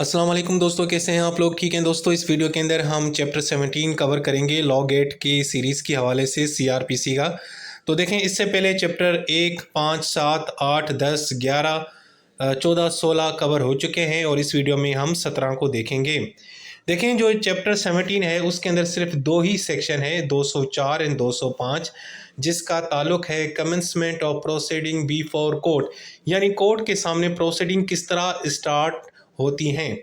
अस्सलाम वालेकुम दोस्तों, कैसे हैं आप लोग? ठीक हैं दोस्तों। इस वीडियो के अंदर हम चैप्टर 17 कवर करेंगे लॉ गेट की सीरीज़ के हवाले से सीआरपीसी का। तो देखें, इससे पहले चैप्टर 1, 5, 7, 8, 10, 11, 14, 16 कवर हो चुके हैं और इस वीडियो में हम 17 को देखेंगे। देखें, जो चैप्टर 17 है उसके अंदर सिर्फ दो ही सेक्शन है, 204 एंड 205, जिसका ताल्लुक है commencement of proceeding before court, यानी कोर्ट के सामने प्रोसीडिंग किस तरह स्टार्ट होती हैं।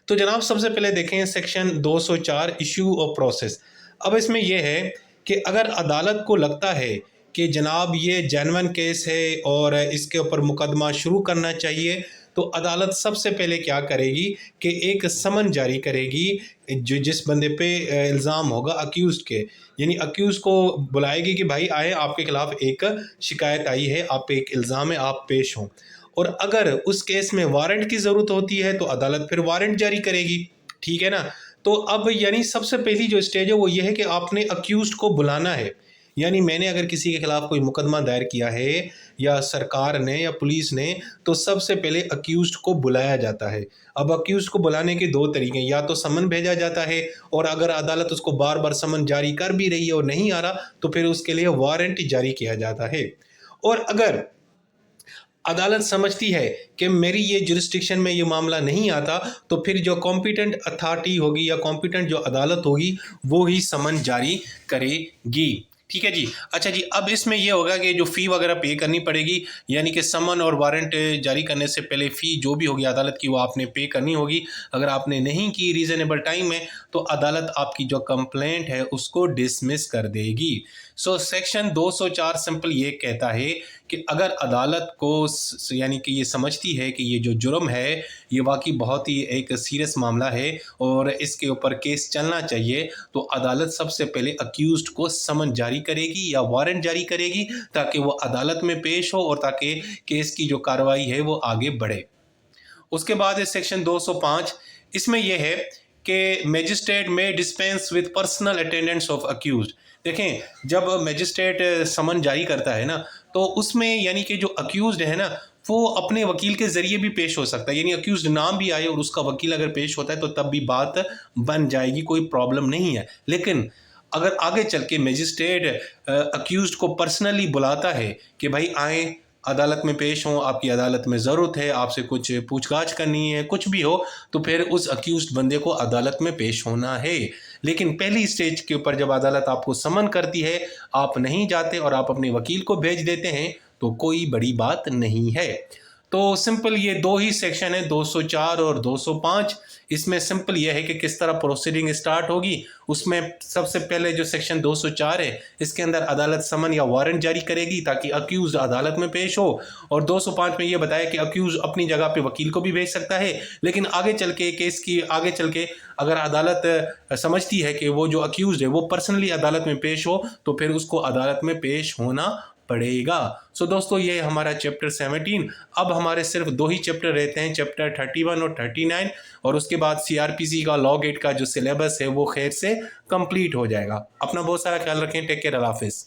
तो जनाब, सबसे पहले देखें सेक्शन 204 इशू ऑफ प्रोसेस। अब इसमें यह है कि अगर अदालत को लगता है कि जनाब ये जेन्युइन केस है और इसके ऊपर मुकदमा शुरू करना चाहिए, तो अदालत सबसे पहले क्या करेगी कि एक समन जारी करेगी जो जिस बंदे पे इल्ज़ाम होगा अक्यूज़ के, यानी अक्यूज़ को बुलाएगी कि भाई आए, आपके खिलाफ एक शिकायत आई है, आप पे एक इल्ज़ाम है, आप पेश हों। और अगर उस केस में वारंट की ज़रूरत होती है तो अदालत फिर वारंट जारी करेगी। ठीक है ना। तो अब यानी सबसे पहली जो स्टेज है वो ये है कि आपने अक्यूज़्ड को बुलाना है। यानी मैंने अगर किसी के खिलाफ कोई मुकदमा दायर किया है या सरकार ने या पुलिस ने, तो सबसे पहले अक्यूज़्ड को बुलाया जाता है। अब अक्यूज़्ड को बुलाने के दो तरीके हैं, या तो समन भेजा जाता है और अगर अदालत उसको बार बार समन जारी कर भी रही है और नहीं आ रहा तो फिर उसके लिए वारंट जारी किया जाता है। और अगर अदालत समझती है कि मेरी ये जुरिस्डिक्शन में ये मामला नहीं आता, तो फिर जो कॉम्पिटेंट अथॉरिटी होगी या कॉम्पिटेंट जो अदालत होगी वो ही समन जारी करेगी। ठीक है जी। अच्छा जी, अब इसमें यह होगा कि जो फ़ी वगैरह पे करनी पड़ेगी, यानी कि समन और वारंट जारी करने से पहले फ़ी जो भी होगी अदालत की वो आपने पे करनी होगी। अगर आपने नहीं की रीज़नेबल टाइम में तो अदालत आपकी जो कंप्लेंट है उसको डिसमिस कर देगी। सो सेक्शन 204 सिंपल ये कहता है कि अगर अदालत को यानी कि ये समझती है कि ये जो जुर्म है ये वाकई बहुत ही एक सीरियस मामला है और इसके ऊपर केस चलना चाहिए, तो अदालत सबसे पहले अक्यूज़्ड को समन जारी करेगी या वारंट जारी करेगी ताकि वो अदालत में पेश हो और ताकि केस की जो कार्रवाई है वो आगे बढ़े। उसके बाद है सेक्शन 205। इसमें यह है कि मैजिस्ट्रेट में dispense with personal attendance of accused. देखें, जब मैजिस्ट्रेट समन जारी करता है ना, तो उसमें यानी कि जो अक्यूज्ड है ना वो अपने वकील के ज़रिए भी पेश हो सकता है, यानी अक्यूज्ड नाम भी आए और उसका वकील अगर पेश होता है तो तब भी बात बन जाएगी, कोई प्रॉब्लम नहीं है। लेकिन अगर आगे चल के मैजिस्ट्रेट अक्यूज्ड को पर्सनली बुलाता है कि भाई आए, अदालत में पेश हों, आपकी अदालत में ज़रूरत है, आपसे कुछ पूछताछ करनी है, कुछ भी हो, तो फिर उस अक्यूज्ड बंदे को अदालत में पेश होना है। लेकिन पहली स्टेज के ऊपर जब अदालत आपको समन करती है, आप नहीं जाते और आप अपने वकील को भेज देते हैं, तो कोई बड़ी बात नहीं है। तो सिंपल ये दो ही सेक्शन है, 204 और 205। इसमें सिंपल यह है कि किस तरह प्रोसीडिंग स्टार्ट होगी। उसमें सबसे पहले जो सेक्शन 204 है इसके अंदर अदालत समन या वारंट जारी करेगी ताकि अक्यूज अदालत में पेश हो, और 205 में यह बताया कि अक्यूज अपनी जगह पे वकील को भी भेज सकता है। लेकिन आगे चल के केस की आगे चल के अगर अदालत समझती है कि वो जो अक्यूज है वो पर्सनली अदालत में पेश हो, तो फिर उसको अदालत में पेश होना पड़ेगा। सो दोस्तों, ये हमारा चैप्टर 17। अब हमारे सिर्फ दो ही चैप्टर रहते हैं, चैप्टर 31 और 39, और उसके बाद सीआरपीसी का लॉ गेट का जो सिलेबस है वो खैर से कंप्लीट हो जाएगा। अपना बहुत सारा ख्याल रखें। टेक केयर, अल्लाह हाफिज़।